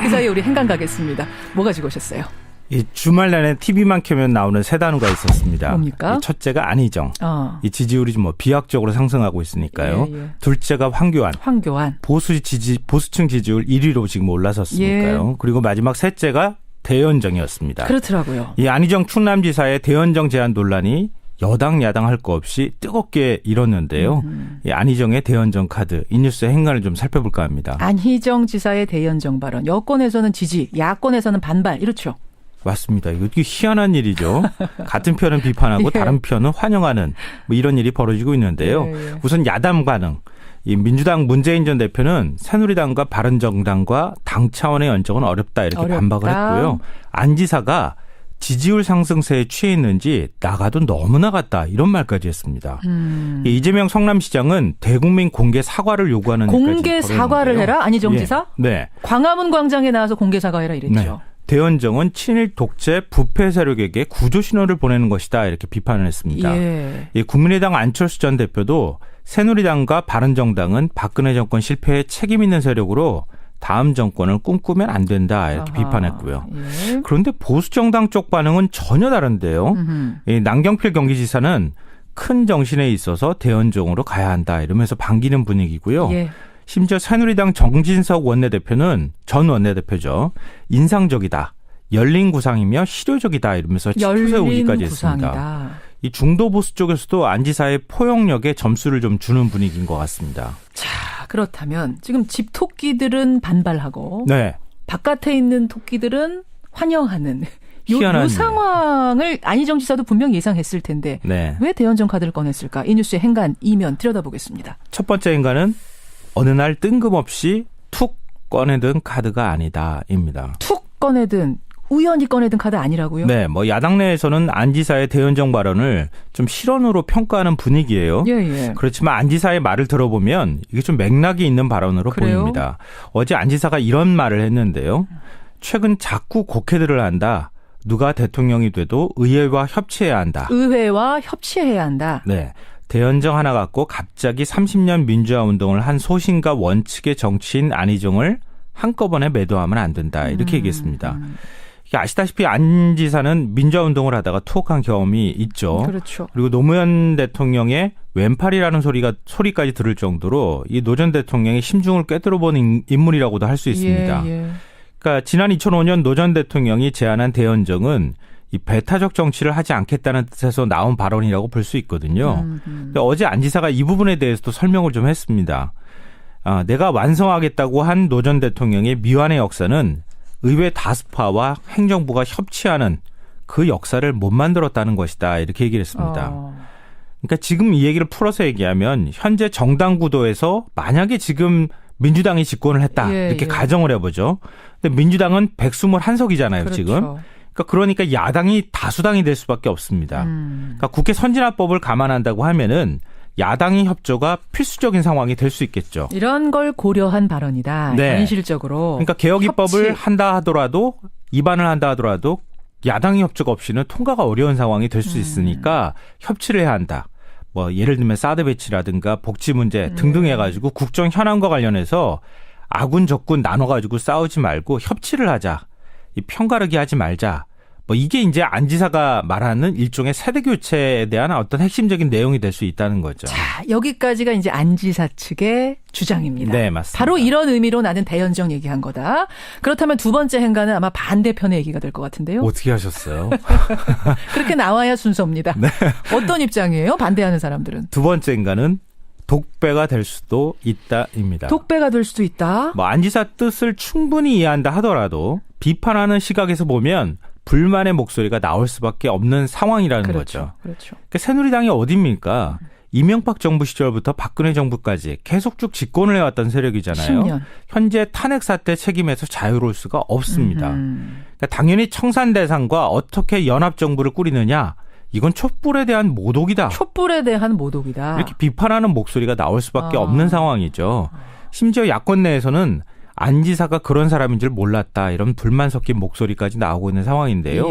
그 사이에 우리 행간 가겠습니다. 뭐 가지고 오셨어요? 이 주말 내내 TV만 켜면 나오는 세 단어가 있었습니다. 뭡니까? 첫째가 안희정. 이 지지율이 좀 비약적으로 상승하고 있으니까요. 예. 둘째가 황교안. 보수층 지지율 1위로 지금 올라섰으니까요. 예. 그리고 마지막 셋째가 대연정이었습니다. 그렇더라고요. 이 안희정 충남지사의 대연정 제안 논란이 여당 야당 할 거 없이 뜨겁게 일었는데요. 이 안희정의 대연정 카드, 이 뉴스의 행간을 좀 살펴볼까 합니다. 안희정 지사의 대연정 발언. 여권에서는 지지, 야권에서는 반발. 이렇죠. 맞습니다. 이거 희한한 일이죠. 같은 편은 비판하고 예. 다른 편은 환영하는 뭐 이런 일이 벌어지고 있는데요. 예. 우선 야당 반응. 이 민주당 문재인 전 대표는 새누리당과 바른정당과 당 차원의 연정은 어렵다 이렇게 반박을 했고요. 안 지사가 지지율 상승세에 취해 있는지 나가도 너무 나갔다 이런 말까지 했습니다. 이재명 성남시장은 대국민 공개 사과를 요구하는 공개 사과를 해라? 안희정 지사? 네. 광화문 광장에 나와서 공개 사과해라 이랬죠. 네. 대연정은 친일 독재 부패 세력에게 구조 신호를 보내는 것이다 이렇게 비판을 했습니다. 예. 국민의당 안철수 전 대표도 새누리당과 바른정당은 박근혜 정권 실패에 책임 있는 세력으로 다음 정권을 꿈꾸면 안 된다 이렇게 비판했고요. 예. 그런데 보수정당 쪽 반응은 전혀 다른데요. 남경필 경기지사는 큰 정신에 있어서 대연정으로 가야 한다 이러면서 반기는 분위기고요. 예. 심지어 새누리당 정진석 원내대표는 전 원내대표죠. 인상적이다. 열린 구상이며 실효적이다 이러면서 치투 세우기까지 했습니다. 이 중도 보수 쪽에서도 안 지사의 포용력에 점수를 좀 주는 분위기인 것 같습니다. 자, 그렇다면 지금 집 토끼들은 반발하고 네. 바깥에 있는 토끼들은 환영하는 요 희한한 상황을 안희정 지사도 분명 예상했을 텐데 네. 왜 대연정 카드를 꺼냈을까? 이 뉴스의 행간 이면 들여다보겠습니다. 첫 번째 행간은 어느 날 뜬금없이 툭 꺼내든 카드가 아니다입니다. 툭 꺼내든 우연히 꺼내든 카드 아니라고요? 네, 뭐 야당 내에서는 안 지사의 대연정 발언을 좀 실언으로 평가하는 분위기예요. 예. 그렇지만 안 지사의 말을 들어보면 이게 좀 맥락이 있는 발언으로 그래요? 보입니다. 어제 안 지사가 이런 말을 했는데요. 최근 자꾸 곡해들을 한다. 누가 대통령이 돼도 의회와 협치해야 한다. 의회와 협치해야 한다. 네. 대연정 하나 갖고 갑자기 30년 민주화 운동을 한 소신과 원칙의 정치인 안희정을 한꺼번에 매도하면 안 된다. 이렇게 얘기했습니다. 아시다시피 안 지사는 민주화 운동을 하다가 투옥한 경험이 있죠. 그렇죠. 그리고 노무현 대통령의 왼팔이라는 소리까지 들을 정도로 이 노 전 대통령의 심중을 꿰뚫어본 인물이라고도 할 수 있습니다. 예. 그러니까 지난 2005년 노 전 대통령이 제안한 대연정은 이 배타적 정치를 하지 않겠다는 뜻에서 나온 발언이라고 볼 수 있거든요. 근데 어제 안 지사가 이 부분에 대해서도 설명을 좀 했습니다. 내가 완성하겠다고 한 노 전 대통령의 미완의 역사는 의회 다수파와 행정부가 협치하는 그 역사를 못 만들었다는 것이다. 이렇게 얘기를 했습니다. 그러니까 지금 이 얘기를 풀어서 얘기하면 현재 정당 구도에서 만약에 지금 민주당이 집권을 했다. 이렇게 가정을 해보죠. 근데 민주당은 121석이잖아요. 그렇죠. 지금. 그러니까 야당이 다수당이 될 수밖에 없습니다. 그러니까 국회 선진화법을 감안한다고 하면은 야당의 협조가 필수적인 상황이 될 수 있겠죠. 이런 걸 고려한 발언이다. 네. 현실적으로. 그러니까 개혁 입법을 한다 하더라도 입안을 한다 하더라도 야당의 협조가 없이는 통과가 어려운 상황이 될 수 있으니까 협치를 해야 한다. 뭐 예를 들면 사드 배치라든가 복지 문제 등등 해가지고 국정 현안과 관련해서 아군 적군 나눠가지고 싸우지 말고 협치를 하자. 이 편가르기 하지 말자. 뭐 이게 이제 안 지사가 말하는 일종의 세대 교체에 대한 어떤 핵심적인 내용이 될 수 있다는 거죠. 자, 여기까지가 이제 안 지사 측의 주장입니다. 네, 맞습니다. 바로 이런 의미로 나는 대연정 얘기한 거다. 그렇다면 두 번째 행간은 아마 반대편의 얘기가 될 것 같은데요. 어떻게 하셨어요? 그렇게 나와야 순서입니다. 네. 어떤 입장이에요? 반대하는 사람들은. 두 번째 행간은 독배가 될 수도 있다입니다. 독배가 될 수도 있다. 뭐 안 지사 뜻을 충분히 이해한다 하더라도 비판하는 시각에서 보면 불만의 목소리가 나올 수밖에 없는 상황이라는 거죠. 그렇죠. 그러니까 새누리당이 어딥니까? 이명박 정부 시절부터 박근혜 정부까지 계속 쭉 집권을 해왔던 세력이잖아요. 10년. 현재 탄핵 사태 책임에서 자유로울 수가 없습니다. 그러니까 당연히 청산 대상과 어떻게 연합 정부를 꾸리느냐, 이건 촛불에 대한 모독이다. 촛불에 대한 모독이다. 이렇게 비판하는 목소리가 나올 수밖에 없는 상황이죠. 심지어 야권 내에서는 안 지사가 그런 사람인 줄 몰랐다. 이런 불만 섞인 목소리까지 나오고 있는 상황인데요.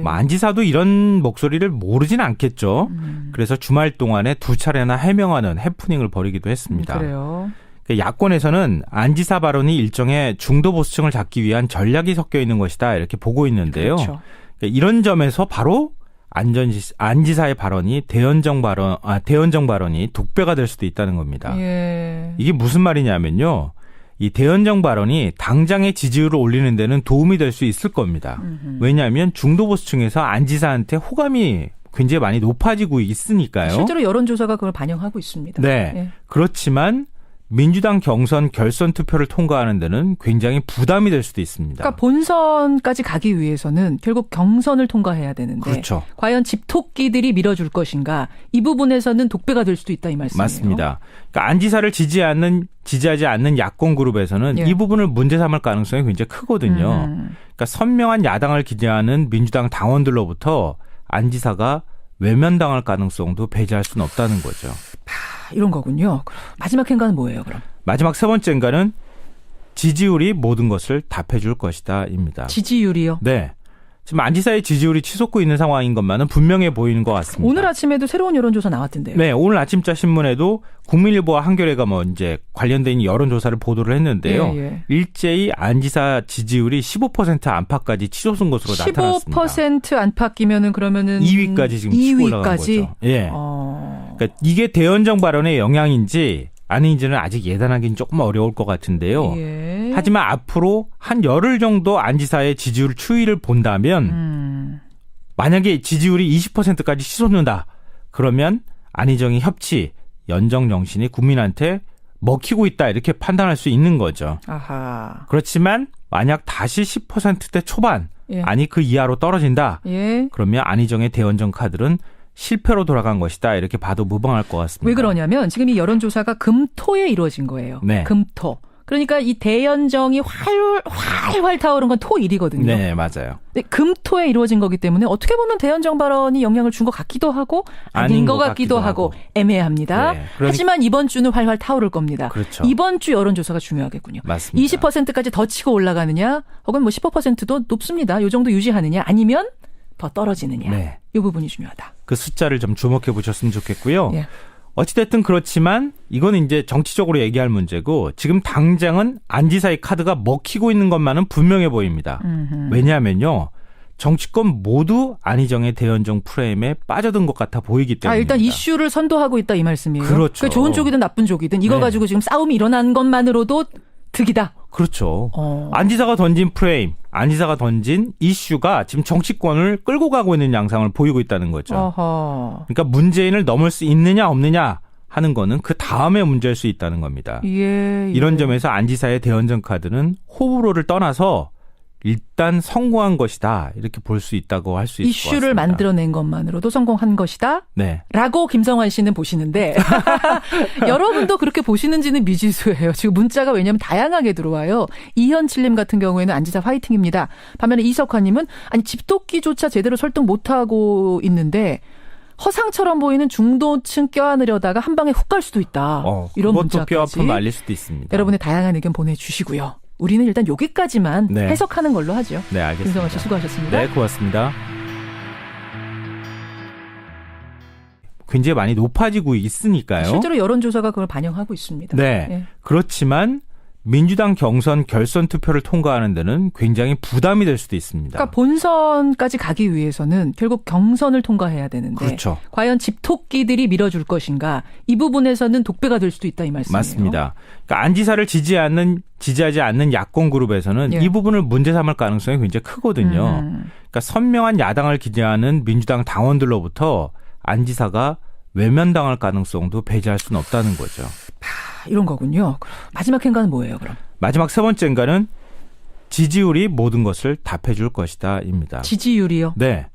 뭐 안 지사도 이런 목소리를 모르진 않겠죠. 그래서 주말 동안에 두 차례나 해명하는 해프닝을 벌이기도 했습니다. 그래요. 야권에서는 안지사 발언이 일종의 중도 보수층을 잡기 위한 전략이 섞여 있는 것이다 이렇게 보고 있는데요. 그렇죠. 이런 점에서 바로 안지사의 발언이 대연정 발언이 독배가 될 수도 있다는 겁니다. 예. 이게 무슨 말이냐면요. 이 대연정 발언이 당장의 지지율을 올리는 데는 도움이 될 수 있을 겁니다. 왜냐하면 중도 보수층에서 안지사한테 호감이 굉장히 많이 높아지고 있으니까요. 실제로 여론조사가 그걸 반영하고 있습니다. 네. 예. 그렇지만 민주당 경선 결선 투표를 통과하는 데는 굉장히 부담이 될 수도 있습니다. 그러니까 본선까지 가기 위해서는 결국 경선을 통과해야 되는데 그렇죠. 과연 집토끼들이 밀어줄 것인가 이 부분에서는 독배가 될 수도 있다 이 말씀이에요. 맞습니다. 그러니까 안지사를 지지하지 않는 야권 그룹에서는 예. 이 부분을 문제 삼을 가능성이 굉장히 크거든요. 그러니까 선명한 야당을 기대하는 민주당 당원들로부터 안지사가 외면당할 가능성도 배제할 수는 없다는 거죠. 이런 거군요. 마지막 행간은 뭐예요, 그럼? 마지막 세 번째 행간은 지지율이 모든 것을 답해줄 것이다입니다. 지지율이요? 네. 지금 안지사의 지지율이 치솟고 있는 상황인 것만은 분명해 보이는 것 같습니다. 오늘 아침에도 새로운 여론조사 나왔던데요. 네, 오늘 아침자 신문에도 국민일보와 한겨레가 이제 관련된 여론조사를 보도를 했는데요. 예. 일제히 안지사 지지율이 15% 안팎까지 치솟은 것으로 나타났습니다. 15% 안팎이면은 그러면은 2위까지 지금 치고 올라간 거죠. 예. 그러니까 이게 대연정 발언의 영향인지 아닌지는 아직 예단하기는 조금 어려울 것 같은데요. 예. 하지만 앞으로 한 열흘 정도 안지사의 지지율 추이를 본다면 만약에 지지율이 20%까지 치솟는다. 그러면 안희정의 협치, 연정 정신이 국민한테 먹히고 있다 이렇게 판단할 수 있는 거죠. 아하. 그렇지만 만약 다시 10%대 초반 예. 아니 그 이하로 떨어진다. 예. 그러면 안희정의 대연정 카드는 실패로 돌아간 것이다 이렇게 봐도 무방할 것 같습니다. 왜 그러냐면 지금 이 여론조사가 금토에 이루어진 거예요. 네. 금토. 그러니까 이 대연정이 활활 타오른 건 토일이거든요. 네, 맞아요. 근데 금토에 이루어진 거기 때문에 어떻게 보면 대연정 발언이 영향을 준 것 같기도 하고 아닌 것 같기도 하고 애매합니다. 네, 하지만 이번 주는 활활 타오를 겁니다. 그렇죠. 이번 주 여론조사가 중요하겠군요. 맞습니다. 20%까지 더 치고 올라가느냐 혹은 15%도 높습니다. 이 정도 유지하느냐 아니면 더 떨어지느냐. 네. 이 부분이 중요하다. 그 숫자를 좀 주목해 보셨으면 좋겠고요. 예. 어찌됐든 그렇지만 이건 이제 정치적으로 얘기할 문제고 지금 당장은 안지사의 카드가 먹히고 있는 것만은 분명해 보입니다. 왜냐하면요. 정치권 모두 안희정의 대연정 프레임에 빠져든 것 같아 보이기 때문입니다. 일단 이슈를 선도하고 있다 이 말씀이에요. 그렇죠. 그러니까 좋은 쪽이든 나쁜 쪽이든 이거 네. 가지고 지금 싸움이 일어난 것만으로도 득이다. 그렇죠. 안지사가 던진 프레임, 안지사가 던진 이슈가 지금 정치권을 끌고 가고 있는 양상을 보이고 있다는 거죠. 어허. 그러니까 문재인을 넘을 수 있느냐 없느냐 하는 거는 그 다음에 문제일 수 있다는 겁니다. 예. 이런 점에서 안지사의 대연정 카드는 호불호를 떠나서 일단 성공한 것이다. 이렇게 볼 수 있다고 할 수 있을 것 같습니다. 이슈를 만들어낸 것만으로도 성공한 것이다. 네. 라고 김성환 씨는 보시는데 여러분도 그렇게 보시는지는 미지수예요. 지금 문자가 왜냐하면 다양하게 들어와요. 이현칠님 같은 경우에는 안지사 화이팅입니다. 반면에 이석환님은 아니 집도끼조차 제대로 설득 못하고 있는데 허상처럼 보이는 중도층 껴안으려다가 한 방에 훅 갈 수도 있다. 이런 그것도 문자까지. 뼈아픈 말릴 수도 있습니다. 여러분의 다양한 의견 보내주시고요. 우리는 일단 여기까지만 네. 해석하는 걸로 하죠. 네, 알겠습니다. 김성환 씨 수고하셨습니다. 네, 고맙습니다. 굉장히 많이 높아지고 있으니까요. 실제로 여론조사가 그걸 반영하고 있습니다. 네. 예. 그렇지만 민주당 경선 결선 투표를 통과하는 데는 굉장히 부담이 될 수도 있습니다. 그러니까 본선까지 가기 위해서는 결국 경선을 통과해야 되는데 그렇죠. 과연 집토끼들이 밀어줄 것인가 이 부분에서는 독배가 될 수도 있다 이 말씀이에요. 맞습니다. 그러니까 안지사를 지지하지 않는 야권 그룹에서는 예. 이 부분을 문제 삼을 가능성이 굉장히 크거든요. 그러니까 선명한 야당을 기대하는 민주당 당원들로부터 안지사가 외면당할 가능성도 배제할 수는 없다는 거죠. 이런 거군요. 마지막 행간은 뭐예요, 그럼? 마지막 세 번째 행간은 지지율이 모든 것을 답해줄 것이다입니다. 지지율이요? 네.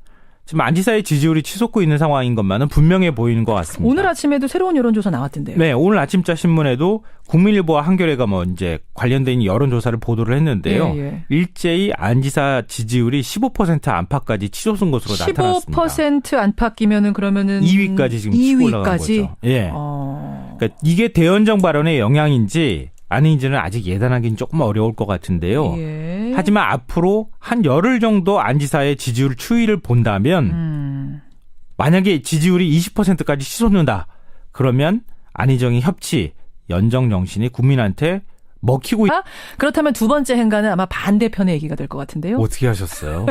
지금 안지사의 지지율이 치솟고 있는 상황인 것만은 분명해 보이는 것 같습니다. 오늘 아침에도 새로운 여론조사 나왔던데요. 네, 오늘 아침자 신문에도 국민일보와 한겨레가 이제 관련된 여론조사를 보도를 했는데요. 예. 일제히 안지사 지지율이 15% 안팎까지 치솟은 것으로 나타났습니다. 15% 안팎이면은 그러면은 2위까지 지금 치고 올라간 거죠. 예. 그러니까 이게 대연정 발언의 영향인지 아닌지는 아직 예단하기는 조금 어려울 것 같은데요. 예. 하지만 앞으로 한 열흘 정도 안지사의 지지율 추이를 본다면 만약에 지지율이 20%까지 치솟는다. 그러면 안희정의 협치, 연정 정신이 국민한테 먹히고 그렇다면 두 번째 행간은 아마 반대편의 얘기가 될 것 같은데요. 어떻게 하셨어요?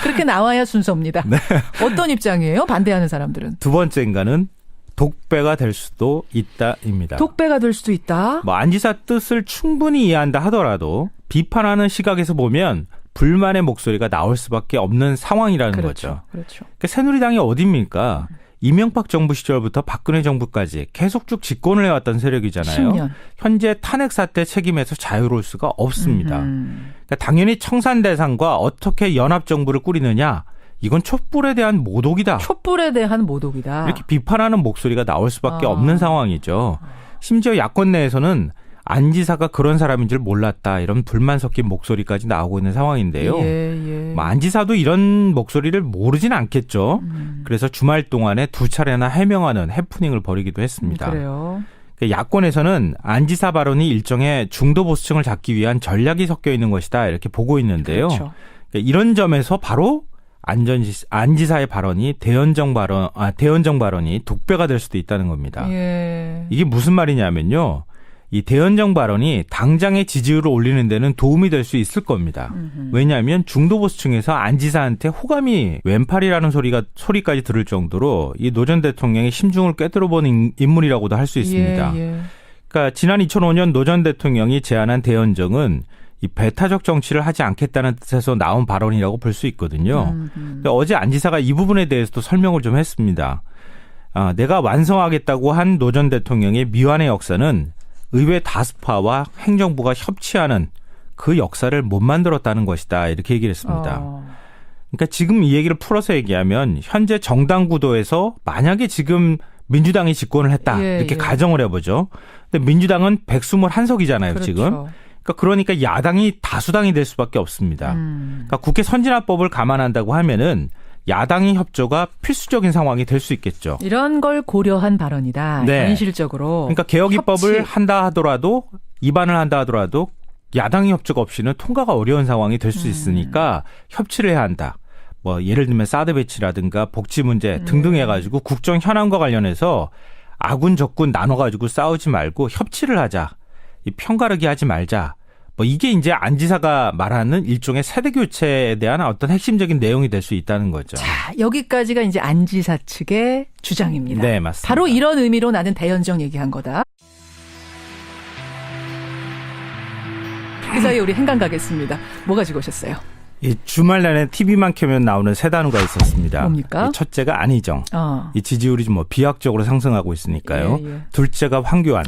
그렇게 나와야 순서입니다. 네. 어떤 입장이에요? 반대하는 사람들은. 두 번째 행간은 독배가 될 수도 있다입니다. 독배가 될 수도 있다. 뭐 안지사 뜻을 충분히 이해한다 하더라도 비판하는 시각에서 보면 불만의 목소리가 나올 수밖에 없는 상황이라는 거죠. 그렇죠. 그러니까 새누리당이 어딥니까? 이명박 정부 시절부터 박근혜 정부까지 계속 쭉 집권을 해왔던 세력이잖아요. 10년. 현재 탄핵 사태 책임에서 자유로울 수가 없습니다. 그러니까 당연히 청산대상과 어떻게 연합정부를 꾸리느냐, 이건 촛불에 대한 모독이다. 촛불에 대한 모독이다. 이렇게 비판하는 목소리가 나올 수밖에 없는 상황이죠. 심지어 야권 내에서는 안 지사가 그런 사람인 줄 몰랐다, 이런 불만 섞인 목소리까지 나오고 있는 상황인데요. 예. 안 지사도 이런 목소리를 모르진 않겠죠. 그래서 주말 동안에 두 차례나 해명하는 해프닝을 벌이기도 했습니다. 그래요. 야권에서는 안 지사 발언이 일종의 중도 보수층을 잡기 위한 전략이 섞여 있는 것이다, 이렇게 보고 있는데요. 그렇죠. 이런 점에서 바로 안 지사의 발언이 대연정 발언이 독배가 될 수도 있다는 겁니다. 예. 이게 무슨 말이냐면요. 이 대연정 발언이 당장의 지지율을 올리는 데는 도움이 될 수 있을 겁니다. 왜냐하면 중도 보수층에서 안 지사한테 호감이 왼팔이라는 소리까지 들을 정도로 이 노 전 대통령의 심중을 꿰뚫어본 인물이라고도 할 수 있습니다. 예. 그러니까 지난 2005년 노 전 대통령이 제안한 대연정은 이 배타적 정치를 하지 않겠다는 뜻에서 나온 발언이라고 볼 수 있거든요. 어제 안 지사가 이 부분에 대해서도 설명을 좀 했습니다. 내가 완성하겠다고 한 노 전 대통령의 미완의 역사는 의회 다수파와 행정부가 협치하는 그 역사를 못 만들었다는 것이다, 이렇게 얘기를 했습니다. 그러니까 지금 이 얘기를 풀어서 얘기하면 현재 정당 구도에서 만약에 지금 민주당이 집권을 했다, 이렇게 가정을 해보죠. 근데 민주당은 121석이잖아요, 그렇죠. 지금. 그러니까 야당이 다수당이 될 수밖에 없습니다. 그러니까 국회 선진화법을 감안한다고 하면은 야당의 협조가 필수적인 상황이 될 수 있겠죠. 이런 걸 고려한 발언이다. 네. 현실적으로. 그러니까 개혁 입법을 한다 하더라도, 입안을 한다 하더라도 야당의 협조가 없이는 통과가 어려운 상황이 될 수 있으니까 협치를 해야 한다. 뭐 예를 들면 사드 배치라든가 복지 문제 등등 해가지고 국정 현안과 관련해서 아군 적군 나눠가지고 싸우지 말고 협치를 하자. 이 편가르기 하지 말자. 뭐 이게 이제 안 지사가 말하는 일종의 세대 교체에 대한 어떤 핵심적인 내용이 될 수 있다는 거죠. 자, 여기까지가 이제 안 지사 측의 주장입니다. 네, 맞습니다. 바로 이런 의미로 나는 대연정 얘기한 거다. 그 사이에 우리 행간 가겠습니다. 뭐 가지고 오셨어요? 이 주말 내내 TV만 켜면 나오는 세 단어가 있었습니다. 뭡니까? 첫째가 안희정. 이 지지율이 좀 뭐 비약적으로 상승하고 있으니까요. 예. 둘째가 황교안.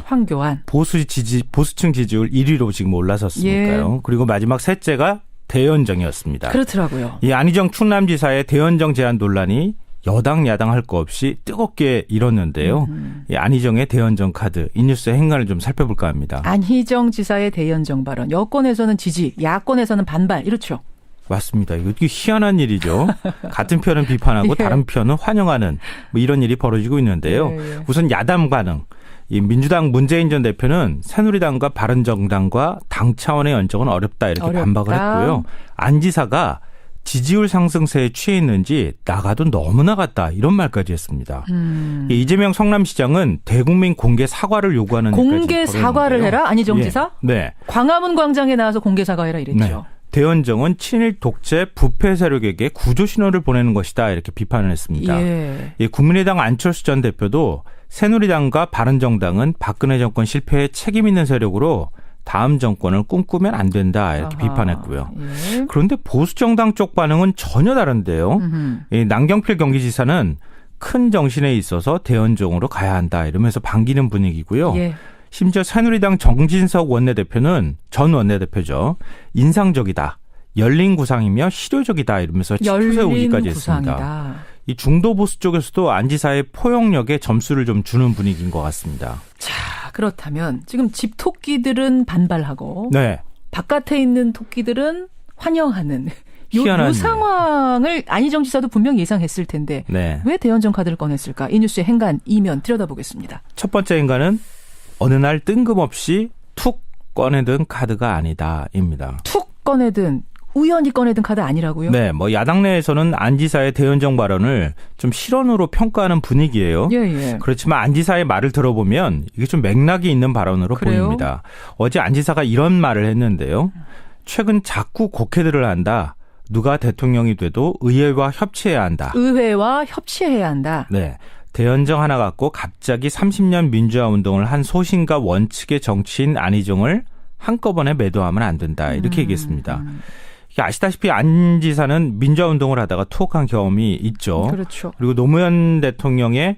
보수층 지지율 1위로 지금 올라섰으니까요. 예. 그리고 마지막 셋째가 대연정이었습니다. 그렇더라고요. 이 안희정 충남지사의 대연정 제안 논란이 여당 야당 할 거 없이 뜨겁게 일었는데요. 이 안희정의 대연정 카드, 이 뉴스의 행간을 좀 살펴볼까 합니다. 안희정 지사의 대연정 발언. 여권에서는 지지, 야권에서는 반발. 이렇죠. 맞습니다. 이거 희한한 일이죠. 같은 편은 비판하고 다른 편은 환영하는 뭐 이런 일이 벌어지고 있는데요. 우선 야당 반응. 이 민주당 문재인 전 대표는 새누리당과 바른정당과 당 차원의 연정은 어렵다, 이렇게 반박을 했고요. 안 지사가 지지율 상승세에 취해 있는지 나가도 너무 나갔다, 이런 말까지 했습니다. 이재명 성남시장은 대국민 공개 사과를 요구하는 공개 사과를 해라? 안희정 지사? 네. 광화문 광장에 나와서 공개 사과해라 이랬죠. 네. 대연정은 친일 독재 부패 세력에게 구조 신호를 보내는 것이다, 이렇게 비판을 했습니다. 이 국민의당 안철수 전 대표도 새누리당과 바른정당은 박근혜 정권 실패에 책임 있는 세력으로 다음 정권을 꿈꾸면 안 된다, 이렇게 비판했고요. 그런데 보수정당 쪽 반응은 전혀 다른데요. 이 남경필 경기지사는 큰 정신에 있어서 대연정으로 가야 한다, 이러면서 반기는 분위기고요. 심지어 새누리당 정진석 전 원내대표죠. 인상적이다, 열린 구상이며 실효적이다, 이러면서 치투 세우기까지 했습니다. 이 중도 보수 쪽에서도 안 지사의 포용력에 점수를 좀 주는 분위기인 것 같습니다. 자, 그렇다면 지금 집 토끼들은 반발하고 바깥에 있는 토끼들은 환영하는 요 상황을 안희정 지사도 분명 예상했을 텐데 왜 대연정 카드를 꺼냈을까? 이 뉴스의 행간 이면 들여다보겠습니다. 첫 번째 행간은 어느 날 뜬금없이 툭 꺼내든 카드가 아니다입니다. 툭 꺼내든 우연히 꺼내든 카드 아니라고요? 네, 뭐 야당 내에서는 안 지사의 대연정 발언을 좀 실언으로 평가하는 분위기예요. 예, 예. 그렇지만 안 지사의 말을 들어보면 이게 좀 맥락이 있는 발언으로 그래요? 보입니다. 어제 안 지사가 이런 말을 했는데요. 최근 자꾸 곡해들을 한다. 누가 대통령이 돼도 의회와 협치해야 한다. 의회와 협치해야 한다. 네. 대연정 하나 갖고 갑자기 30년 민주화 운동을 한 소신과 원칙의 정치인 안희정을 한꺼번에 매도하면 안 된다. 이렇게 얘기했습니다. 아시다시피 안 지사는 민주화 운동을 하다가 투옥한 경험이 있죠. 그렇죠. 그리고 노무현 대통령의